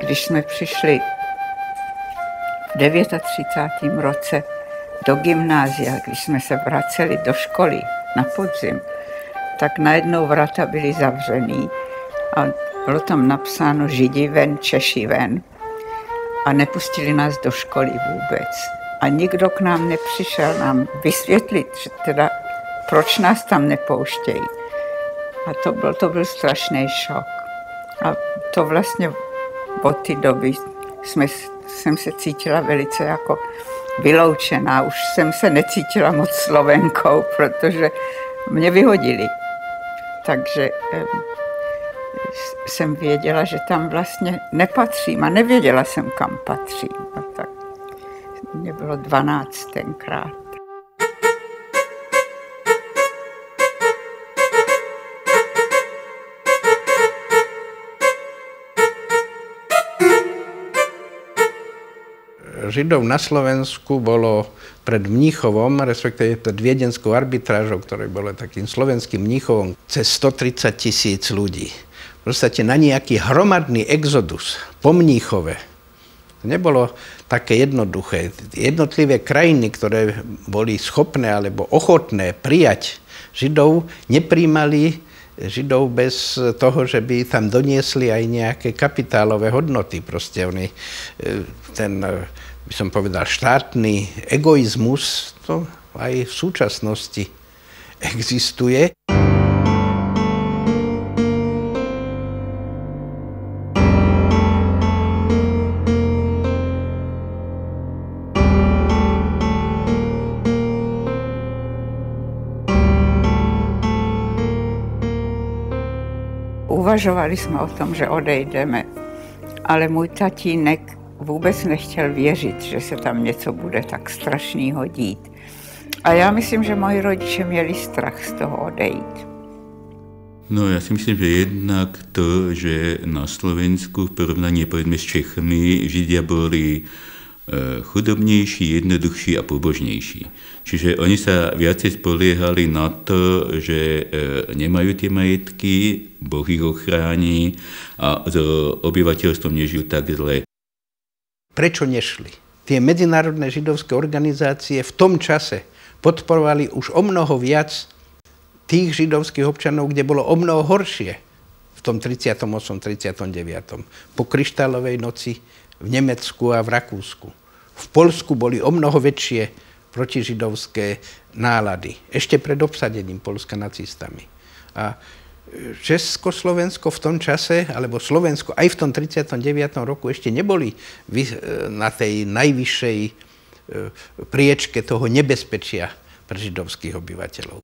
Když jsme přišli v 39. roce do gymnázia, když jsme se vraceli do školy na podzim, tak najednou vrata byly zavřený a bylo tam napsáno Židi ven, Češi ven a nepustili nás do školy vůbec. A nikdo k nám nepřišel nám vysvětlit, že teda proč nás tam nepouštějí. A to byl strašný šok. A to vlastně od té doby jsem se cítila velice jako vyloučená. Už jsem se necítila moc Slovenkou, protože mě vyhodili. Takže jsem věděla, že tam vlastně nepatřím a nevěděla jsem, kam patřím. A tak mě bylo 12 tenkrát. Židov na Slovensku bolo pred Mníchovom, respektíve pred viedenskou arbitrážou, ktoré bolo takým slovenským Mníchovom, cez 130 000 ľudí. V podstate na nejaký hromadný exodus po Mníchove to nebolo také jednoduché. Jednotlivé krajiny, ktoré boli schopné alebo ochotné prijať Židov, nepríjmali Židov bez toho, že by tam doniesli aj nejaké kapitálové hodnoty. Proste oni, ten, by som povedal, štátny egoizmus, to aj v súčasnosti existuje. Uvažovali jsme o tom, že odejdeme, ale můj tatínek vůbec nechtěl věřit, že se tam něco bude tak strašného dít. A já myslím, že moji rodiče měli strach z toho odejít. No ja si myslím, že jednak to, že na Slovensku v porovnaní povedzme s Čechmi Židia boli chudobnejší, jednoduchší a pobožnejší. Čiže oni sa viacej spoliehali na to, že nemajú tie majetky, Boh ich ochráni a so obyvateľstvom nežijú tak zle. Prečo nešli? Tie medzinárodné židovské organizácie v tom čase podporovali už o mnoho viac tých židovských občanov, kde bolo o mnoho horšie v tom 38. 39. Po kryštálovej noci v Nemecku a v Rakúsku. V Poľsku boli o mnoho väčšie protižidovské nálady. Ešte pred obsadením Poľska nacistami. A Československo v tom čase, alebo Slovensko aj v tom 39. roku ešte neboli na tej najvyššej priečke toho nebezpečia pre židovských obyvateľov.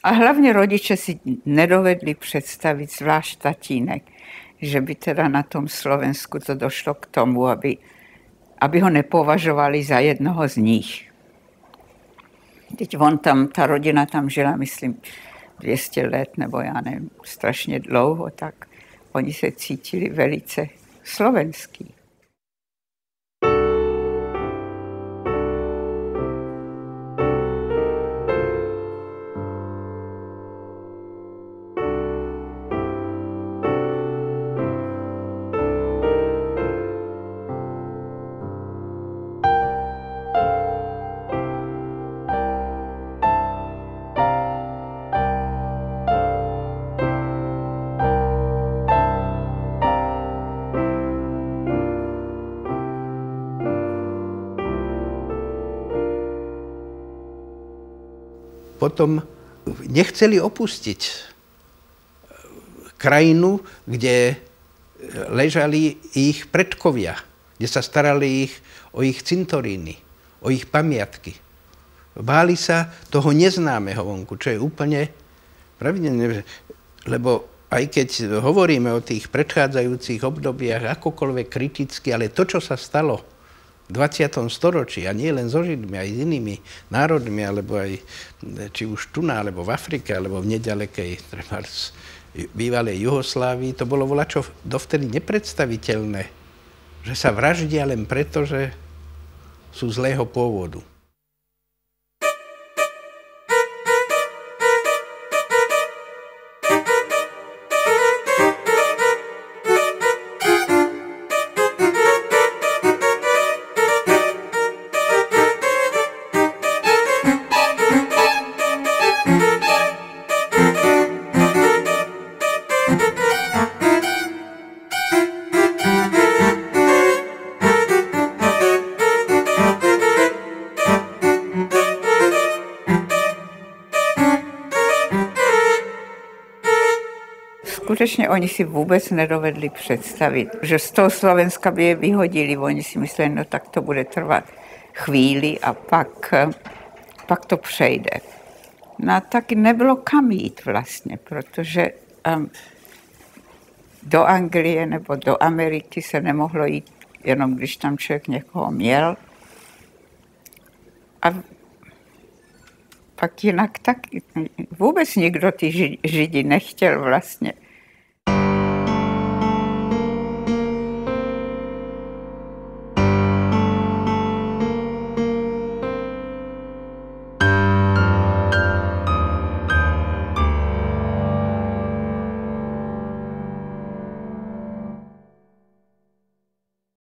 A hlavně rodiče si nedovedli představit, zvlášť tatínek, že by teda na tom Slovensku to došlo k tomu, aby ho nepovažovali za jednoho z nich. Teď ta rodina tam žila, myslím, 200 let, nebo já nevím, strašně dlouho, tak oni se cítili velice slovenský. Potom nechceli opustiť krajinu, kde ležali ich predkovia, kde sa starali o ich cintoríny, o ich pamiatky. Báli sa toho neznámeho vonku, čo je úplne pravidelné, lebo aj keď hovoríme o tých predchádzajúcich obdobiach akokoľvek kriticky, ale to, čo sa stalo v 20. storočí, a nie len so Židmi, aj s inými národmi, alebo aj či už tu, alebo v Afrike, alebo v nedalekej bývalej Juhoslávii, to bolo volačo dovtedy nepredstaviteľné, že sa vraždia len preto, že sú zlého pôvodu. skutečně oni si vůbec nedovedli představit, že z toho Slovenska by je vyhodili. Oni si mysleli, no tak to bude trvat chvíli a pak to přejde. No a taky nebylo kam jít vlastně, protože do Anglie nebo do Ameriky se nemohlo jít, jenom když tam člověk někoho měl. A pak jinak tak vůbec nikdo ty Židi nechtěl vlastně.